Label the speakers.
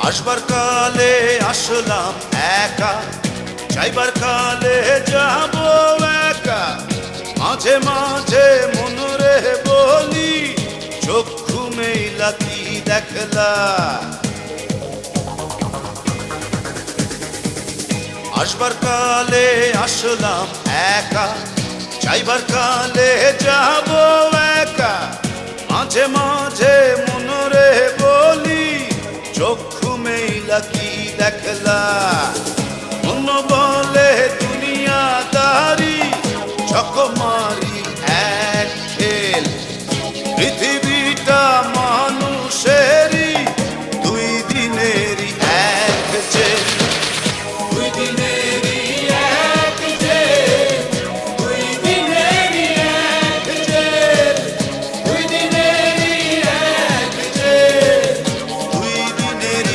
Speaker 1: আসবার কালে আসলাম একা, যাইবার কালে যাব একা। মাঝে মাঝে মনরে বলি, চক্ষু মেলা কি দেখলা। আসবার কালে আসলাম একা, যাইবার কালে যাব একা। মাঝে মাঝে মনরে বলি, চক্ষু মেলা কি দেখলা। মন বলে দুনিয়াদারি, চক মারি